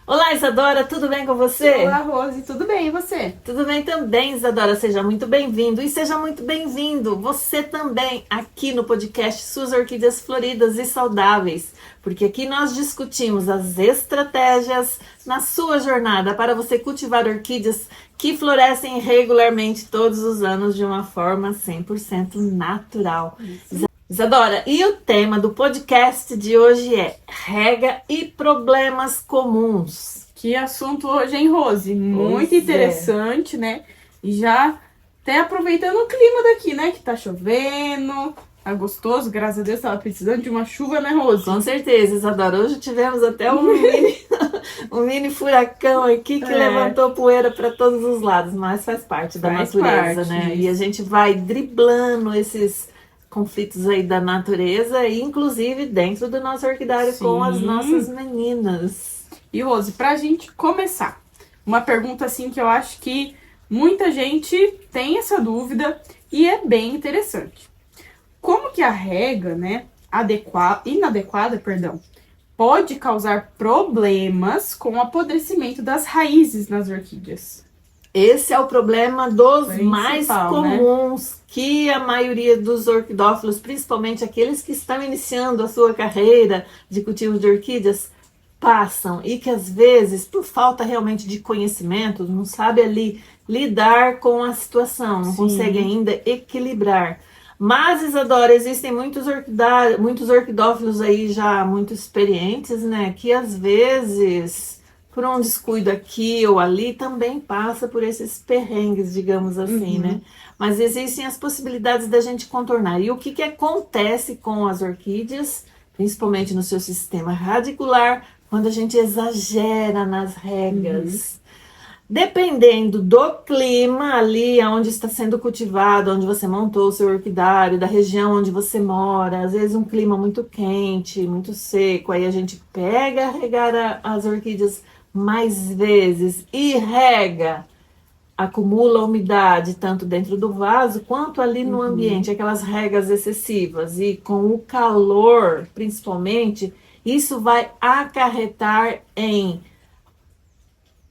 Olá, Isadora, tudo bem com você? Olá, Rose, tudo bem? E você? Tudo bem também, Isadora. Seja muito bem-vindo e seja muito bem-vindo você também aqui no podcast Suas Orquídeas Floridas e Saudáveis, porque aqui nós discutimos as estratégias na sua jornada para você cultivar orquídeas que florescem regularmente todos os anos de uma forma 100% natural. Isadora, e o tema do podcast de hoje é rega e problemas comuns. Que assunto hoje, hein, Rose? Muito Pois é. interessante, né? E já até aproveitando o clima daqui, né? Que tá chovendo, tá gostoso, graças a Deus, tava precisando de uma chuva, né, Rose? Com certeza, Isadora. Hoje tivemos até um mini furacão aqui que levantou poeira para todos os lados, mas faz parte da Faz natureza, parte, né? isso. E a gente vai driblando esses conflitos aí da natureza, e inclusive dentro do nosso orquidário com as Sim. nossas meninas. E, Rose, pra gente começar, uma pergunta assim que eu acho que muita gente tem essa dúvida e é bem interessante. Como que a rega, né, inadequada, perdão, pode causar problemas com o apodrecimento das raízes nas orquídeas? Esse é o problema dos mais Principal, né? comuns que a maioria dos orquidófilos, principalmente aqueles que estão iniciando a sua carreira de cultivo de orquídeas, passam e que às vezes, por falta realmente de conhecimento, não sabe ali lidar com a situação, não Sim. consegue ainda equilibrar. Mas, Isadora, existem muitos orquidófilos aí já muito experientes, né, que às vezes, por um descuido aqui ou ali, também passa por esses perrengues, digamos assim, né? Mas existem as possibilidades da gente contornar. E o que acontece com as orquídeas, principalmente no seu sistema radicular, quando a gente exagera nas regas? Dependendo do clima ali onde está sendo cultivado, onde você montou o seu orquidário, da região onde você mora, às vezes um clima muito quente, muito seco, aí a gente pega a regar as orquídeas mais vezes e rega, acumula umidade tanto dentro do vaso quanto ali no ambiente, aquelas regas excessivas, e com o calor principalmente, isso vai acarretar em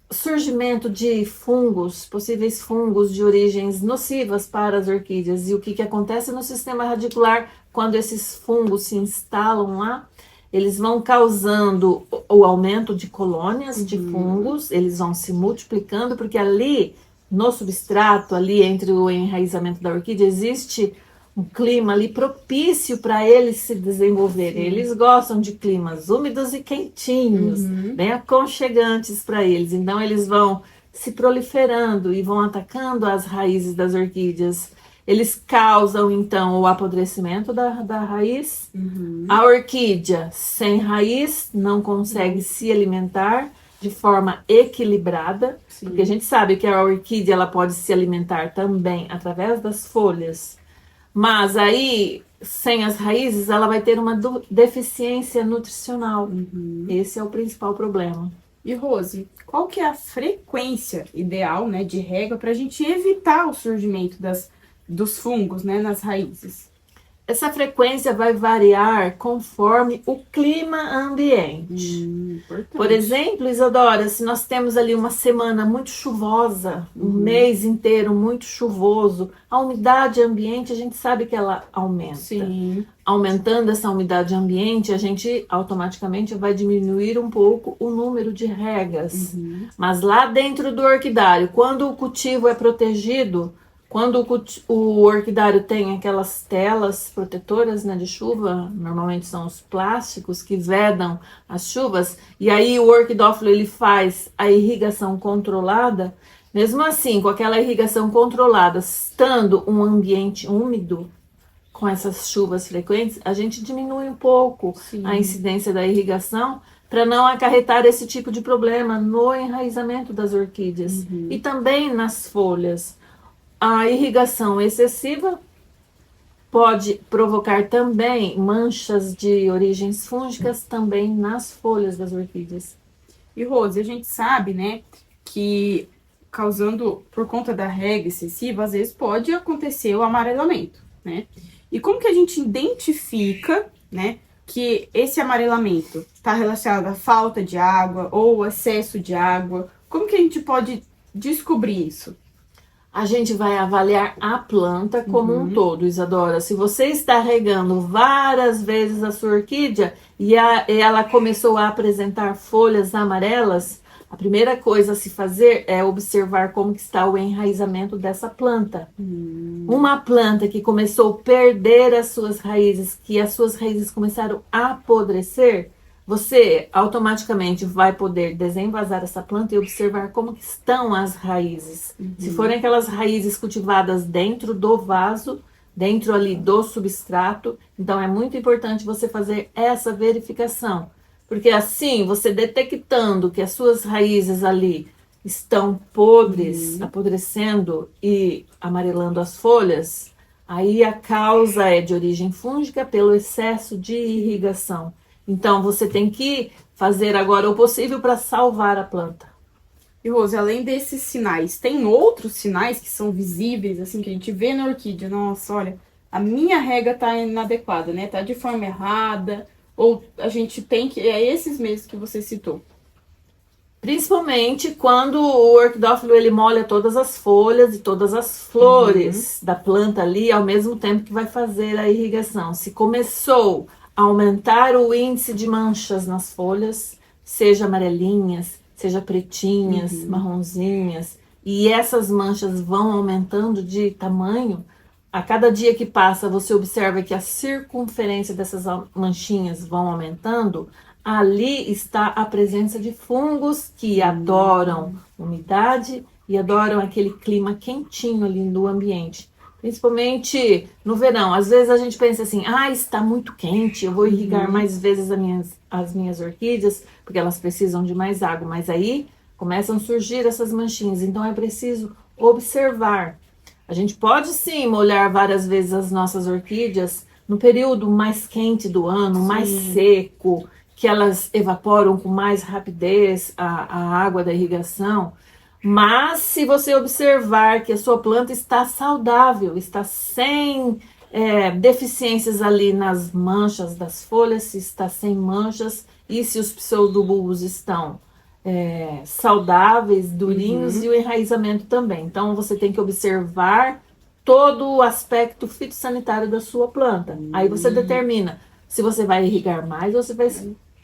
surgimento de fungos, possíveis fungos de origens nocivas para as orquídeas. E o que acontece no sistema radicular quando esses fungos se instalam lá? Eles vão causando o aumento de colônias de fungos, eles vão se multiplicando, porque ali no substrato, ali entre o enraizamento da orquídea, existe um clima ali propício para eles se desenvolverem. Eles gostam de climas úmidos e quentinhos, bem aconchegantes para eles. Então eles vão se proliferando e vão atacando as raízes das orquídeas. Eles causam então o apodrecimento da raiz. A orquídea sem raiz não consegue se alimentar de forma equilibrada, porque a gente sabe que a orquídea ela pode se alimentar também através das folhas. Mas aí, sem as raízes, ela vai ter uma deficiência nutricional. Esse é o principal problema. E, Rose, qual que é a frequência ideal, né, de rega para a gente evitar o surgimento dos fungos, né, nas raízes? Essa frequência vai variar conforme o clima ambiente. Importante. Por exemplo, Isadora, se nós temos ali uma semana muito chuvosa, um mês inteiro muito chuvoso, a umidade ambiente a gente sabe que ela aumenta. Sim. Aumentando essa umidade ambiente, a gente automaticamente vai diminuir um pouco o número de regas. Mas lá dentro do orquidário, quando o cultivo é protegido, quando o orquidário tem aquelas telas protetoras, né, de chuva, normalmente são os plásticos que vedam as chuvas, e aí o orquidófilo ele faz a irrigação controlada. Mesmo assim, com aquela irrigação controlada, estando um ambiente úmido, com essas chuvas frequentes, a gente diminui um pouco a incidência da irrigação para não acarretar esse tipo de problema no enraizamento das orquídeas e também nas folhas. A irrigação excessiva pode provocar também manchas de origens fúngicas também nas folhas das orquídeas. E, Rose, a gente sabe, né, que causando, por conta da rega excessiva, às vezes pode acontecer o amarelamento, né? E como que a gente identifica, né, que esse amarelamento está relacionado à falta de água ou excesso de água? Como que a gente pode descobrir isso? A gente vai avaliar a planta como um todo, Isadora. Se você está regando várias vezes a sua orquídea e ela começou a apresentar folhas amarelas, a primeira coisa a se fazer é observar como que está o enraizamento dessa planta. Uma planta que começou a perder as suas raízes, que as suas raízes começaram a apodrecer, você automaticamente vai poder desenvasar essa planta e observar como que estão as raízes. Se forem aquelas raízes cultivadas dentro do vaso, dentro ali do substrato, então é muito importante você fazer essa verificação. Porque assim, você detectando que as suas raízes ali estão podres, apodrecendo e amarelando as folhas, aí a causa é de origem fúngica pelo excesso de irrigação. Então, você tem que fazer agora o possível para salvar a planta. E Rose, além desses sinais, tem outros sinais que são visíveis, assim, que a gente vê na orquídea? Nossa, olha, a minha rega tá inadequada, né? Tá de forma errada, ou a gente tem que... É esses mesmos que você citou. Principalmente quando o orquidófilo ele molha todas as folhas e todas as flores da planta ali ao mesmo tempo que vai fazer a irrigação. Se começou a aumentar o índice de manchas nas folhas, seja amarelinhas, seja pretinhas, marronzinhas, e essas manchas vão aumentando de tamanho, a cada dia que passa você observa que a circunferência dessas manchinhas vão aumentando, ali está a presença de fungos que adoram umidade e adoram aquele clima quentinho ali do ambiente. Principalmente no verão. Às vezes a gente pensa assim, está muito quente, eu vou irrigar mais vezes as minhas orquídeas, porque elas precisam de mais água. Mas aí começam a surgir essas manchinhas, então é preciso observar. A gente pode sim molhar várias vezes as nossas orquídeas no período mais quente do ano, mais seco, que elas evaporam com mais rapidez a água da irrigação. Mas se você observar que a sua planta está saudável, está sem deficiências ali nas manchas das folhas, se está sem manchas e se os pseudobulbos estão saudáveis, durinhos e o enraizamento também. Então você tem que observar todo o aspecto fitossanitário da sua planta. Aí você determina se você vai irrigar mais ou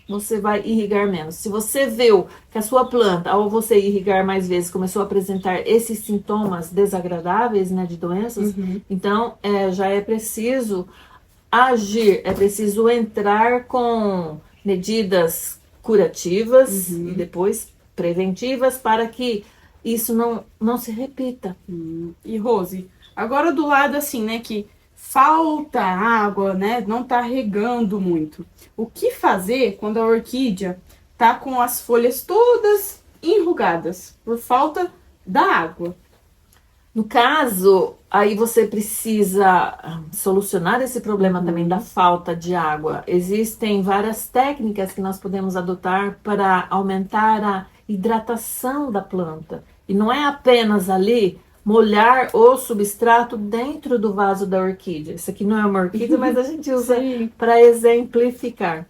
você vai irrigar menos. Se você viu que a sua planta, ao você irrigar mais vezes, começou a apresentar esses sintomas desagradáveis, né, de doenças, então já é preciso agir, é preciso entrar com medidas curativas e depois preventivas para que isso não se repita. E Rose, agora do lado assim, né, que falta água, né, não tá regando muito. O que fazer quando a orquídea tá com as folhas todas enrugadas por falta da água? No caso, aí você precisa solucionar esse problema também da falta de água. Existem várias técnicas que nós podemos adotar para aumentar a hidratação da planta. E não é apenas ali molhar o substrato dentro do vaso da orquídea. Isso aqui não é uma orquídea, mas a gente usa para exemplificar.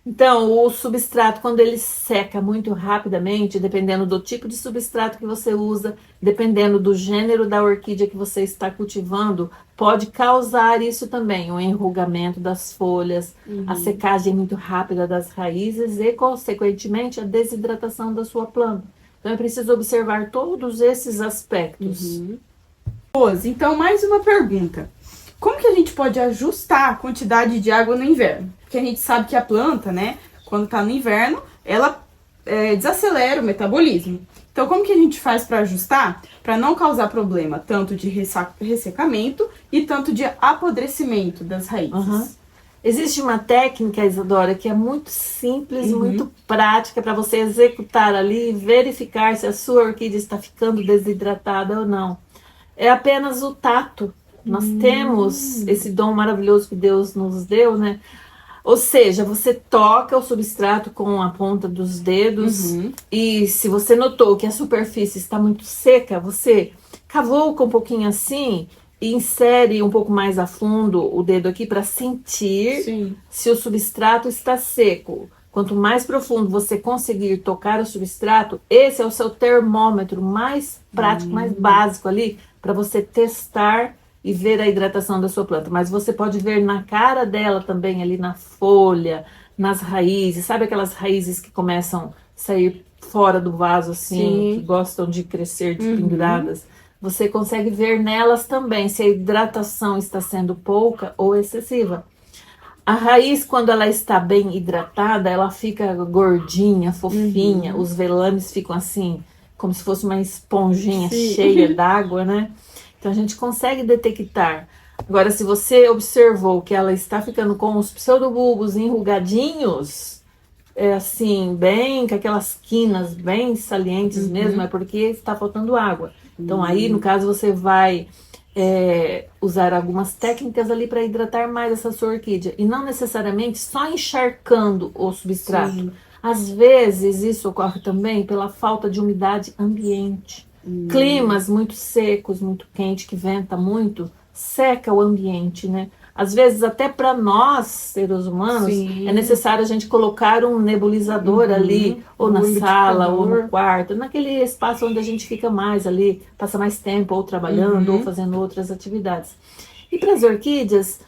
Então, o substrato, quando ele seca muito rapidamente, dependendo do tipo de substrato que você usa, dependendo do gênero da orquídea que você está cultivando, pode causar isso também, o enrugamento das folhas, a secagem muito rápida das raízes e, consequentemente, a desidratação da sua planta. Então, é preciso observar todos esses aspectos. Rose, então, mais uma pergunta. Como que a gente pode ajustar a quantidade de água no inverno? Porque a gente sabe que a planta, né, quando tá no inverno, ela desacelera o metabolismo. Então, como que a gente faz para ajustar? Para não causar problema tanto de ressecamento e tanto de apodrecimento das raízes. Existe uma técnica, Isadora, que é muito simples, muito prática para você executar ali e verificar se a sua orquídea está ficando desidratada ou não. É apenas o tato. Nós temos esse dom maravilhoso que Deus nos deu, né? Ou seja, você toca o substrato com a ponta dos dedos e se você notou que a superfície está muito seca, você cavou com um pouquinho assim insere um pouco mais a fundo o dedo aqui para sentir Sim. se o substrato está seco. Quanto mais profundo você conseguir tocar o substrato, esse é o seu termômetro mais prático, mais básico ali, para você testar e ver a hidratação da sua planta. Mas você pode ver na cara dela também, ali na folha, nas raízes. Sabe aquelas raízes que começam a sair fora do vaso assim, Sim. que gostam de crescer despenduradas? Você consegue ver nelas também se a hidratação está sendo pouca ou excessiva. A raiz, quando ela está bem hidratada, ela fica gordinha, fofinha, os velames ficam assim, como se fosse uma esponjinha Sim. cheia d'água, né? Então a gente consegue detectar. Agora, se você observou que ela está ficando com os pseudobulbos enrugadinhos, é assim, bem, com aquelas quinas bem salientes mesmo, é porque está faltando água. Então aí, no caso, você vai usar algumas técnicas ali para hidratar mais essa sua orquídea. E não necessariamente só encharcando o substrato. Sim. Às vezes isso ocorre também pela falta de umidade ambiente. Climas muito secos, muito quente, que venta muito, seca o ambiente, né? Às vezes, até para nós, seres humanos, Sim. é necessário a gente colocar um nebulizador ali, ou na sala, ou no quarto, naquele espaço onde a gente fica mais ali, passa mais tempo, ou trabalhando, ou fazendo outras atividades. E para as orquídeas,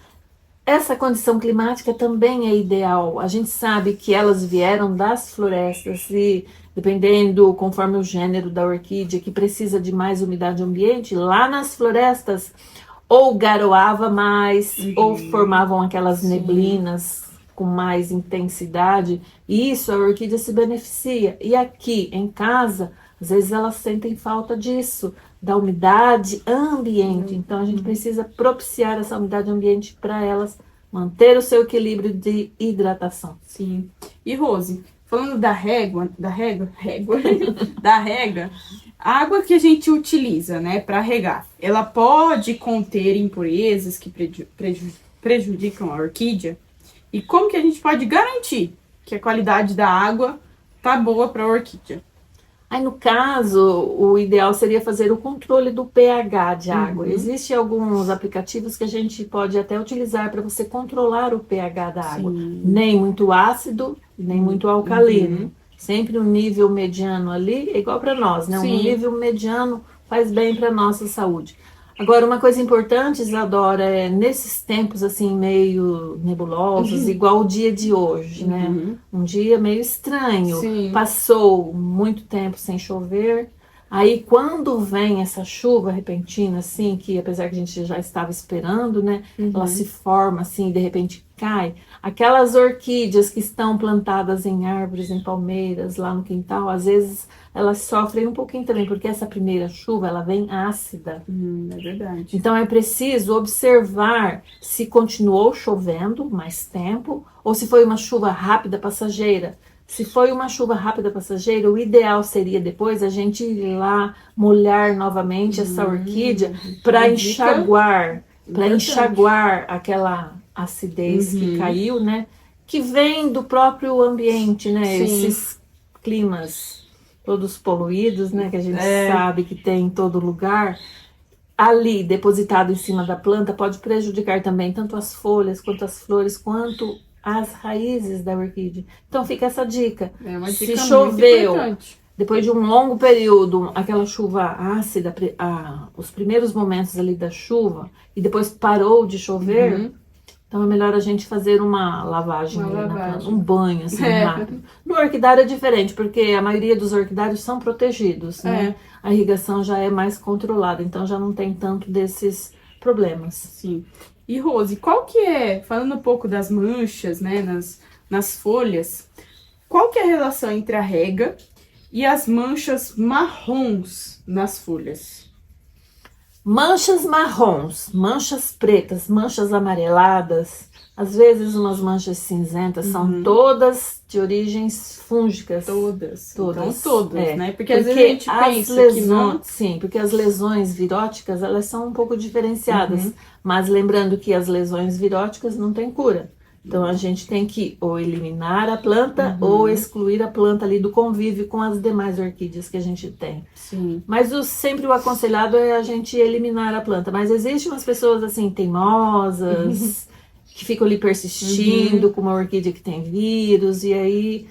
essa condição climática também é ideal. A gente sabe que elas vieram das florestas e, dependendo, conforme o gênero da orquídea, que precisa de mais umidade ambiente, lá nas florestas, ou garoava mais, ou formavam aquelas neblinas com mais intensidade. E isso a orquídea se beneficia. E aqui em casa, às vezes elas sentem falta disso, da umidade ambiente. Então a gente precisa propiciar essa umidade ambiente para elas manter o seu equilíbrio de hidratação. Sim. E Rose, falando da régua, da rega, a água que a gente utiliza, né, para regar, ela pode conter impurezas que prejudicam a orquídea? E como que a gente pode garantir que a qualidade da água tá boa para a orquídea? Aí, no caso, o ideal seria fazer o controle do pH de água. Existem alguns aplicativos que a gente pode até utilizar para você controlar o pH da água. Nem muito ácido, nem muito alcalino. Sempre um nível mediano ali, é igual para nós, né? Um nível mediano faz bem para nossa saúde. Agora, uma coisa importante, Isadora, é nesses tempos assim meio nebulosos, igual o dia de hoje, né? Um dia meio estranho. Passou muito tempo sem chover. Aí, quando vem essa chuva repentina, assim, que apesar que a gente já estava esperando, né? Ela se forma assim, de repente cai. Aquelas orquídeas que estão plantadas em árvores, em palmeiras, lá no quintal, às vezes elas sofrem um pouquinho também, porque essa primeira chuva, ela vem ácida. É verdade. Então é preciso observar se continuou chovendo mais tempo, ou se foi uma chuva rápida, passageira. Se foi uma chuva rápida, passageira, o ideal seria depois a gente ir lá molhar novamente essa orquídea para enxaguar, aquela acidez que caiu, né? Que vem do próprio ambiente, né? Esses climas todos poluídos, né? Que a gente sabe que tem em todo lugar. Ali, depositado em cima da planta, pode prejudicar também tanto as folhas, quanto as flores, quanto as raízes da orquídea. Então fica essa dica. É uma dica Se choveu, muito importante. depois de um longo período, aquela chuva ácida, os primeiros momentos ali da chuva, e depois parou de chover, então é melhor a gente fazer uma lavagem, na planta, um banho assim, rápido. No orquidário é diferente, porque a maioria dos orquidários são protegidos, né? A irrigação já é mais controlada, então já não tem tanto desses problemas. Sim. E Rose, qual que é, falando um pouco das manchas, né, nas folhas, qual que é a relação entre a rega e as manchas marrons nas folhas? Manchas marrons, manchas pretas, manchas amareladas, às vezes umas manchas cinzentas, são todas de origens fúngicas. Todas. Todas. Então, todas, né? Porque às vezes a gente pensa que não... Sim, porque as lesões viróticas, elas são um pouco diferenciadas. Mas lembrando que as lesões viróticas não têm cura. Então a gente tem que ou eliminar a planta ou excluir a planta ali do convívio com as demais orquídeas que a gente tem. Sim. Mas sempre o aconselhado é a gente eliminar a planta. Mas existem umas pessoas assim, teimosas, que ficam ali persistindo com uma orquídea que tem vírus, e aí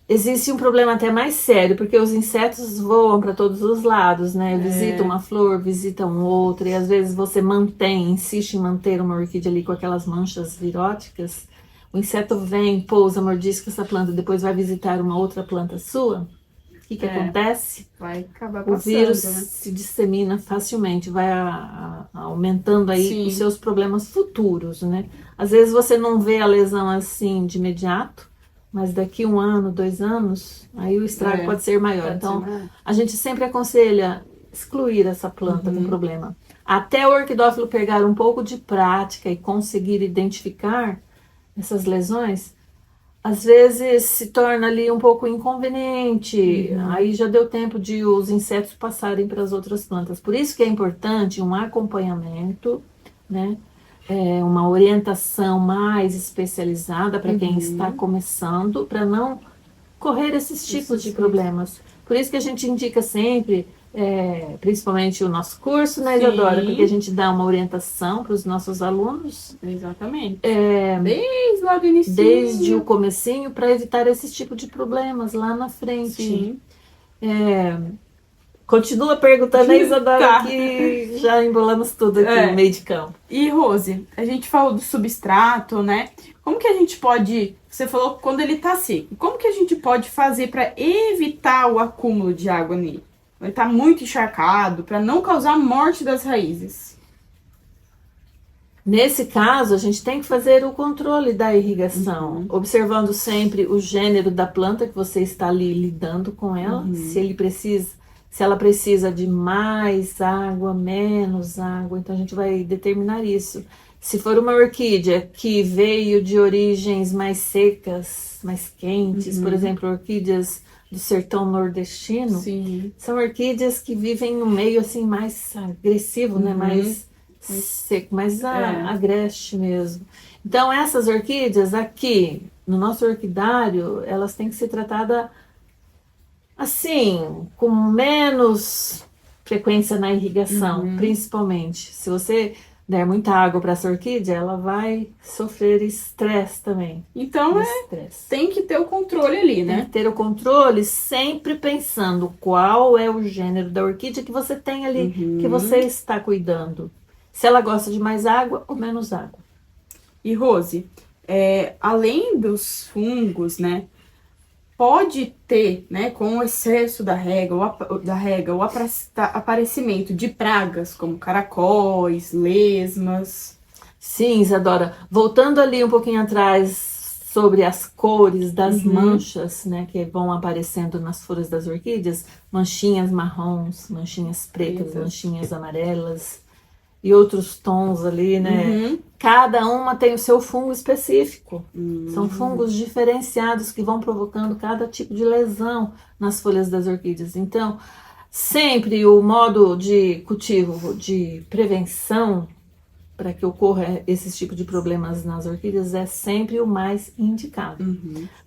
existe um problema até mais sério, porque os insetos voam para todos os lados, né? Visitam uma flor, visitam outra, e às vezes você insiste em manter uma orquídea ali com aquelas manchas viróticas. O inseto vem, pousa, mordisca essa planta, depois vai visitar uma outra planta sua. O que acontece? Vai acabar O passando, vírus né? se dissemina facilmente, vai aumentando aí os seus problemas futuros, né? Às vezes você não vê a lesão assim de imediato, mas daqui 1 ano, 2 anos, aí o estrago pode ser maior. Então, a gente sempre aconselha excluir essa planta com problema. Até o orquidófilo pegar um pouco de prática e conseguir identificar essas lesões, às vezes se torna ali um pouco inconveniente, aí já deu tempo de os insetos passarem para as outras plantas. Por isso que é importante um acompanhamento, né? Uma orientação mais especializada para quem está começando, para não correr esses tipos de problemas. Por isso que a gente indica sempre, principalmente o nosso curso, né, Isadora? Porque a gente dá uma orientação para os nossos alunos. Exatamente. Desde lá do início. Desde o comecinho, para evitar esse tipo de problemas lá na frente. Sim. Continua perguntando aí, Isadora, que já embolamos tudo aqui no meio de campo. E, Rose, a gente falou do substrato, né? Como que a gente pode... Você falou quando ele tá seco. Como que a gente pode fazer para evitar o acúmulo de água nele? Ele tá muito encharcado, para não causar morte das raízes. Nesse caso, a gente tem que fazer o controle da irrigação, observando sempre o gênero da planta que você está ali lidando com ela, se ela precisa de mais água, menos água, então a gente vai determinar isso. Se for uma orquídea que veio de origens mais secas, mais quentes, por exemplo, orquídeas do sertão nordestino, são orquídeas que vivem no meio assim mais agressivo, né? Mais seco, mais agreste mesmo. Então essas orquídeas aqui no nosso orquidário, elas têm que ser tratadas assim, com menos frequência na irrigação, principalmente. Se você der muita água para essa orquídea, ela vai sofrer estresse também. Então tem que ter o controle ali, né? Tem que ter o controle sempre pensando qual é o gênero da orquídea que você tem ali, que você está cuidando. Se ela gosta de mais água ou menos água. E, Rose, além dos fungos, né? Pode ter, né, com o excesso da rega, o aparecimento de pragas como caracóis, lesmas. Sim, Isadora. Voltando ali um pouquinho atrás sobre as cores das manchas, né, que vão aparecendo nas folhas das orquídeas, manchinhas marrons, manchinhas pretas, manchinhas amarelas e outros tons ali, né? Cada uma tem o seu fungo específico. São fungos diferenciados que vão provocando cada tipo de lesão nas folhas das orquídeas. Então, sempre o modo de cultivo de prevenção para que ocorra esse tipo de problemas nas orquídeas é sempre o mais indicado.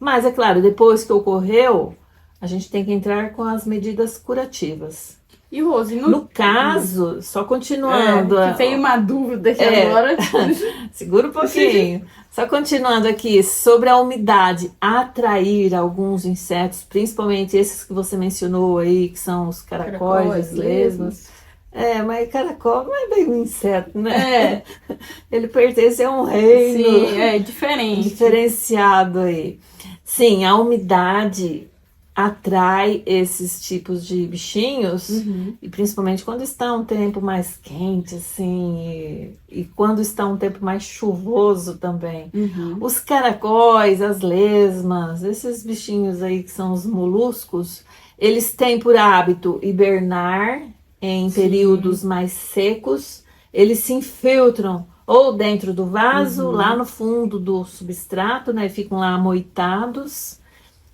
Mas, é claro, depois que ocorreu, a gente tem que entrar com as medidas curativas. E, Rose, no caso, só continuando... que veio uma dúvida aqui agora. Segura um pouquinho. Só continuando aqui, sobre a umidade atrair alguns insetos, principalmente esses que você mencionou aí, que são os caracóis, as lesmas. Mas caracol não é bem um inseto, né? Ele pertence a um reino. Sim, é diferente. Diferenciado aí. Sim, a umidade atrai esses tipos de bichinhos, e principalmente quando está um tempo mais quente, assim, e quando está um tempo mais chuvoso também. Os caracóis, as lesmas, esses bichinhos aí que são os moluscos, eles têm por hábito hibernar em períodos mais secos, eles se infiltram ou dentro do vaso, lá no fundo do substrato, né, ficam lá amoitados,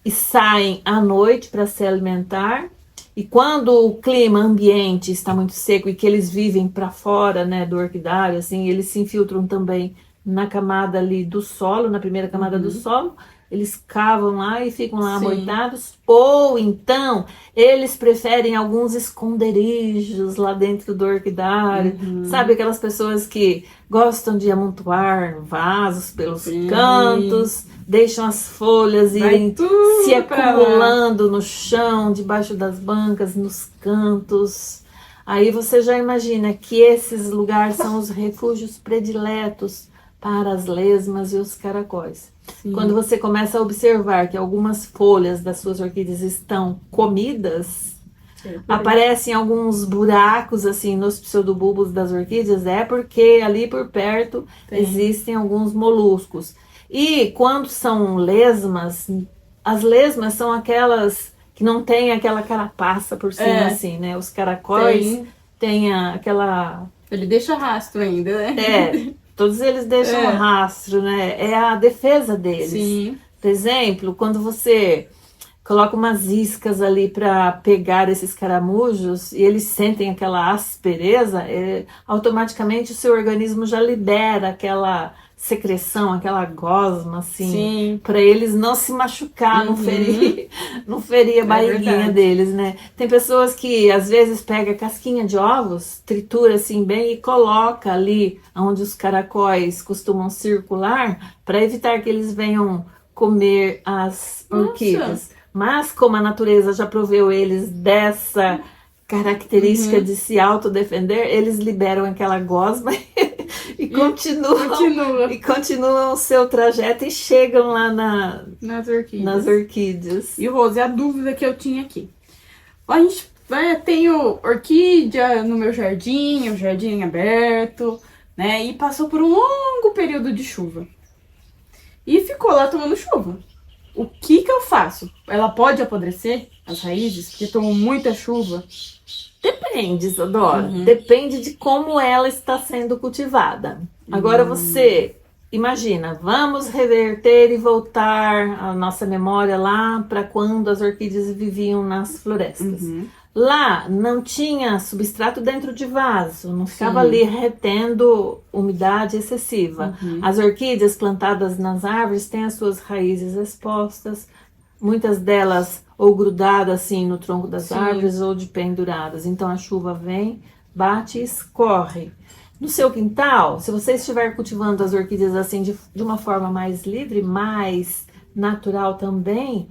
e saem à noite para se alimentar. E quando o clima ambiente está muito seco e que eles vivem para fora, né, do orquidário, assim, eles se infiltram também na camada ali do solo, na primeira camada do solo, eles cavam lá e ficam lá Sim. amoitados, ou então eles preferem alguns esconderijos lá dentro do orquidário, sabe, aquelas pessoas que gostam de amontoar vasos pelos Sim. cantos, deixam as folhas Vai irem tudo se pra lá. acumulando no chão, debaixo das bancas, nos cantos. Aí você já imagina que esses lugares são os refúgios prediletos para as lesmas e os caracóis. Sim. Quando você começa a observar que algumas folhas das suas orquídeas estão comidas, aparecem alguns buracos assim nos pseudobulbos das orquídeas, é porque ali por perto existem alguns moluscos. E quando são lesmas, as lesmas são aquelas que não tem aquela carapaça por cima, assim, né? Os caracóis têm aquela... Ele deixa rastro ainda, né? Todos eles deixam rastro, né? É a defesa deles. Sim. Por exemplo, quando você coloca umas iscas ali para pegar esses caramujos e eles sentem aquela aspereza, automaticamente o seu organismo já libera aquela secreção, aquela gosma, assim, para eles não se machucar, não ferir a barriguinha deles, né? Tem pessoas que às vezes pega casquinha de ovos, tritura assim bem e coloca ali onde os caracóis costumam circular para evitar que eles venham comer as orquídeas. Mas como a natureza já proveu eles dessa característica de se autodefender, eles liberam aquela gosma e continuam o seu trajeto e chegam lá nas orquídeas. E Rose, a dúvida que eu tinha aqui. A gente tenho orquídea no meu jardim, o jardim aberto, né? E passou por um longo período de chuva. E ficou lá tomando chuva. O que eu faço? Ela pode apodrecer as raízes porque tomou muita chuva? Depende, Isadora. Depende de como ela está sendo cultivada. Agora você imagina, vamos reverter e voltar a nossa memória lá para quando as orquídeas viviam nas florestas. Lá não tinha substrato dentro de vaso, não ficava ali retendo umidade excessiva. As orquídeas plantadas nas árvores têm as suas raízes expostas, muitas delas ou grudadas assim no tronco das árvores ou de penduradas. Então a chuva vem, bate e escorre. No seu quintal, se você estiver cultivando as orquídeas assim de uma forma mais livre, mais natural também,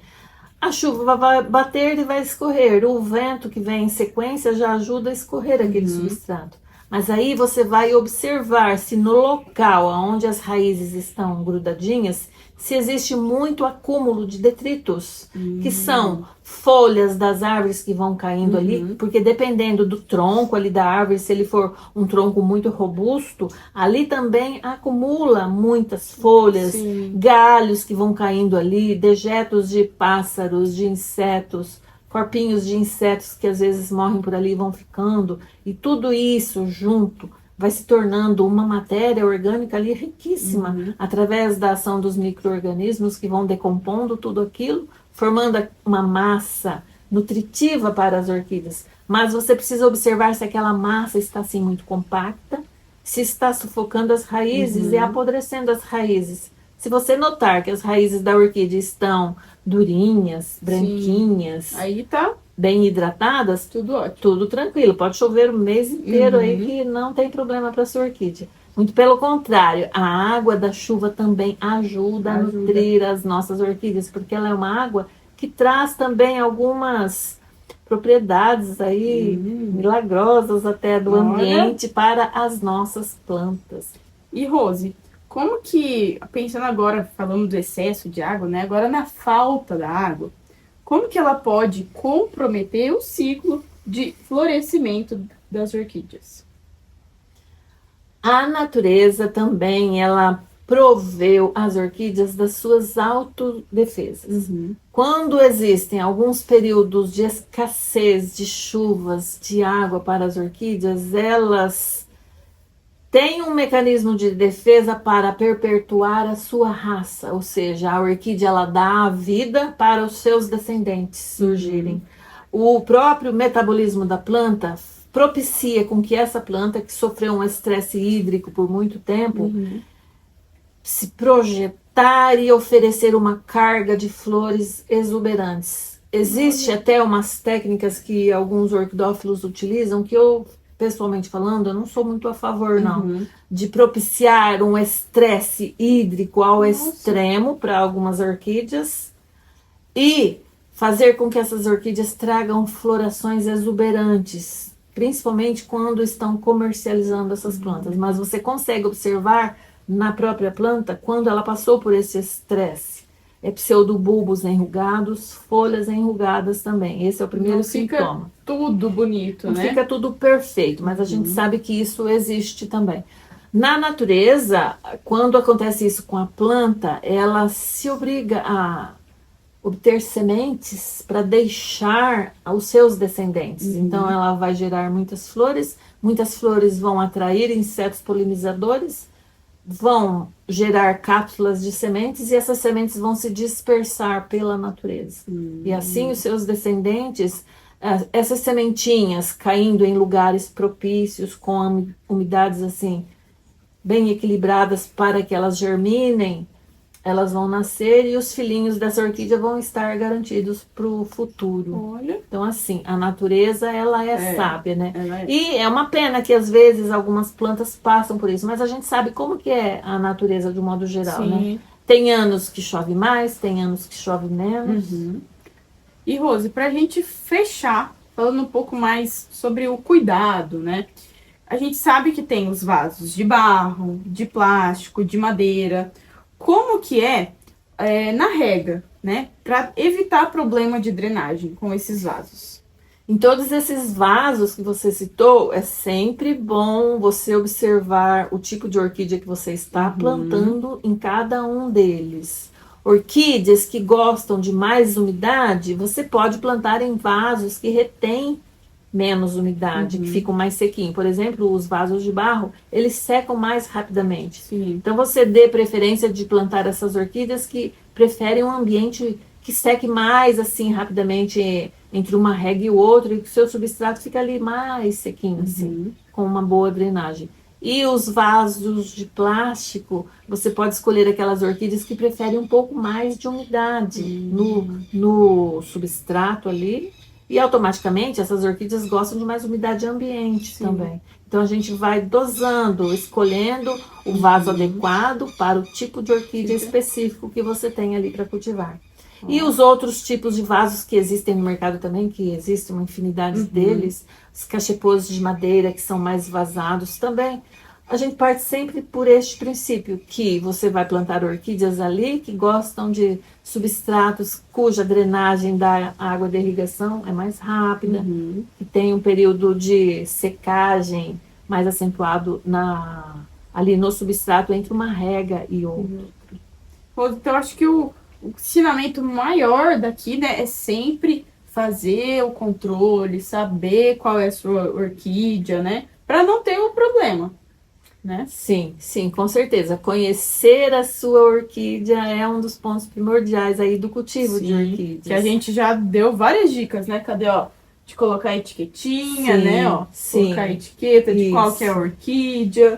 a chuva vai bater e vai escorrer. O vento que vem em sequência já ajuda a escorrer aquele substrato. Mas aí você vai observar se no local onde as raízes estão grudadinhas, se existe muito acúmulo de detritos, que são folhas das árvores que vão caindo ali, porque dependendo do tronco ali da árvore, se ele for um tronco muito robusto, ali também acumula muitas folhas, galhos que vão caindo ali, dejetos de pássaros, de insetos, corpinhos de insetos que às vezes morrem por ali e vão ficando, e tudo isso junto vai se tornando uma matéria orgânica ali riquíssima, através da ação dos micro-organismos que vão decompondo tudo aquilo, formando uma massa nutritiva para as orquídeas. Mas você precisa observar se aquela massa está assim muito compacta, se está sufocando as raízes e apodrecendo as raízes. Se você notar que as raízes da orquídea estão durinhas, branquinhas, aí tá bem hidratadas, tudo ótimo, tudo tranquilo. Pode chover o mês inteiro aí que não tem problema para sua orquídea. Muito pelo contrário, a água da chuva também ajuda a nutrir as nossas orquídeas, porque ela é uma água que traz também algumas propriedades aí milagrosas até do ambiente para as nossas plantas. E Rose, como que, pensando agora, falando do excesso de água, né? Agora na falta da água, como que ela pode comprometer o ciclo de florescimento das orquídeas? A natureza também, ela proveu as orquídeas das suas autodefesas. Quando existem alguns períodos de escassez de chuvas, de água para as orquídeas, elas têm um mecanismo de defesa para perpetuar a sua raça, ou seja, a orquídea ela dá a vida para os seus descendentes surgirem. O próprio metabolismo da planta propicia com que essa planta, que sofreu um estresse hídrico por muito tempo, se projetar e oferecer uma carga de flores exuberantes. Existe até umas técnicas que alguns orquidófilos utilizam, que eu, pessoalmente falando, eu não sou muito a favor, não, de propiciar um estresse hídrico ao extremo para algumas orquídeas e fazer com que essas orquídeas tragam florações exuberantes, principalmente quando estão comercializando essas plantas. Mas você consegue observar na própria planta quando ela passou por esse estresse. É pseudobulbos enrugados, folhas enrugadas também. Esse é o primeiro sintoma. Tudo bonito, não né? fica tudo perfeito, mas a gente sabe que isso existe também. Na natureza, quando acontece isso com a planta, ela se obriga a obter sementes para deixar aos seus descendentes. Então ela vai gerar muitas flores vão atrair insetos polinizadores, vão gerar cápsulas de sementes e essas sementes vão se dispersar pela natureza. E assim os seus descendentes, essas sementinhas caindo em lugares propícios, com umidades assim bem equilibradas para que elas germinem, elas vão nascer e os filhinhos dessa orquídea vão estar garantidos para o futuro. Olha. Então, assim, a natureza, ela é sábia, né? É. E é uma pena que, às vezes, algumas plantas passam por isso, mas a gente sabe como que é a natureza de um modo geral, né? Tem anos que chove mais, tem anos que chove menos. E, Rose, para a gente fechar, falando um pouco mais sobre o cuidado, né? A gente sabe que tem os vasos de barro, de plástico, de madeira. Como que é na rega, né? Para evitar problema de drenagem com esses vasos. Em todos esses vasos que você citou, é sempre bom você observar o tipo de orquídea que você está plantando em cada um deles. Orquídeas que gostam de mais umidade, você pode plantar em vasos que retêm menos umidade, que ficam mais sequinhos. Por exemplo, os vasos de barro, eles secam mais rapidamente. Sim. Então você dê preferência de plantar essas orquídeas que preferem um ambiente que seque mais assim rapidamente entre uma rega e o outro, e que o seu substrato fica ali mais sequinho, assim, com uma boa drenagem. E os vasos de plástico, você pode escolher aquelas orquídeas que preferem um pouco mais de umidade no substrato ali. E automaticamente essas orquídeas gostam de mais umidade ambiente também. Então a gente vai dosando, escolhendo o vaso adequado para o tipo de orquídea específico que você tem ali para cultivar. E os outros tipos de vasos que existem no mercado também, que existe uma infinidade deles, os cachepôs de madeira que são mais vazados também. A gente parte sempre por este princípio, que você vai plantar orquídeas ali que gostam de substratos cuja drenagem da água de irrigação é mais rápida, que tem um período de secagem mais acentuado ali no substrato entre uma rega e outra. Então, acho que o ensinamento maior daqui, né, é sempre fazer o controle, saber qual é a sua orquídea, né, para não ter um problema. Né? Sim, com certeza. Conhecer a sua orquídea é um dos pontos primordiais aí do cultivo de orquídeas. Que a gente já deu várias dicas, né? Cadê, ó? De colocar a etiquetinha, né? Ó, colocar a etiqueta de qual que é a orquídea,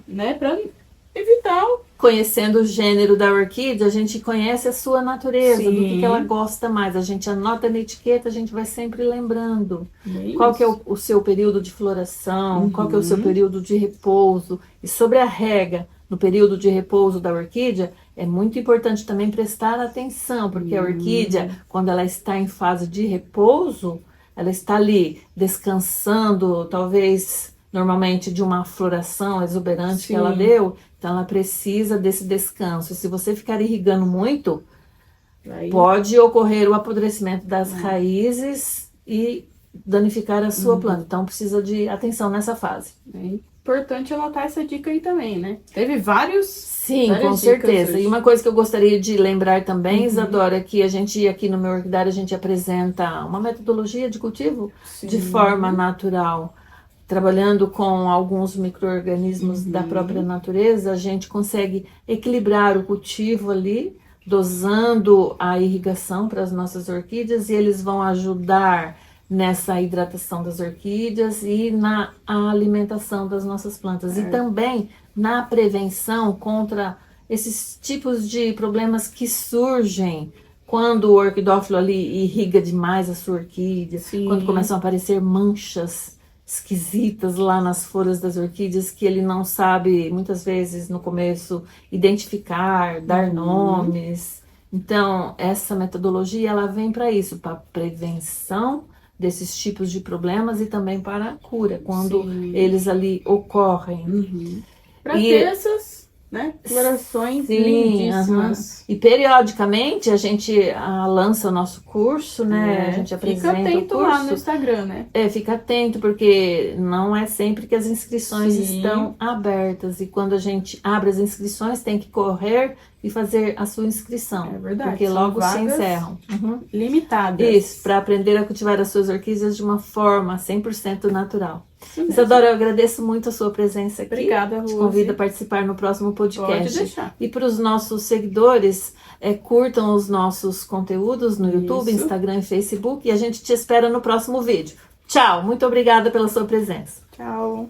né? Para evitar Conhecendo o gênero da orquídea, a gente conhece a sua natureza, do que ela gosta mais. A gente anota na etiqueta, a gente vai sempre lembrando qual que é o seu período de floração, qual que é o seu período de repouso. E sobre a rega, no período de repouso da orquídea, é muito importante também prestar atenção, porque a orquídea, quando ela está em fase de repouso, ela está ali descansando, talvez normalmente de uma floração exuberante que ela deu. Então, ela precisa desse descanso. Se você ficar irrigando muito, pode ocorrer o apodrecimento das raízes e danificar a sua planta. Então, precisa de atenção nessa fase. É importante anotar essa dica aí também, né? Teve várias com certeza. E uma coisa que eu gostaria de lembrar também, Isadora, é que a gente, aqui no meu orquidário, a gente apresenta uma metodologia de cultivo de forma natural. Trabalhando com alguns micro-organismos da própria natureza, a gente consegue equilibrar o cultivo ali, dosando a irrigação para as nossas orquídeas, e eles vão ajudar nessa hidratação das orquídeas e na alimentação das nossas plantas. E também na prevenção contra esses tipos de problemas que surgem quando o orquidófilo ali irriga demais a sua orquídea, Sim. quando começam a aparecer manchas esquisitas lá nas folhas das orquídeas que ele não sabe, muitas vezes no começo, identificar, dar nomes. Então, essa metodologia ela vem para isso, para prevenção desses tipos de problemas e também para a cura, quando Sim. eles ali ocorrem. Para E- ter essas, né, florações Sim, lindíssimas. E periodicamente a gente lança o nosso curso, né? A gente apresenta Fica atento o curso. lá no Instagram, né? Fica atento, porque não é sempre que as inscrições Sim. estão abertas. E quando a gente abre as inscrições, tem que correr e fazer a sua inscrição. É verdade, Porque são logo se vagas encerram. Limitadas. Isso, para aprender a cultivar as suas orquídeas de uma forma 100% natural. Isso mesmo. Isadora, eu agradeço muito a sua presença aqui. Obrigada, Te Rose. convido a participar no próximo podcast. Pode deixar. E para os nossos seguidores, curtam os nossos conteúdos no YouTube, Isso. Instagram e Facebook. E a gente te espera no próximo vídeo. Tchau, muito obrigada pela sua presença. Tchau.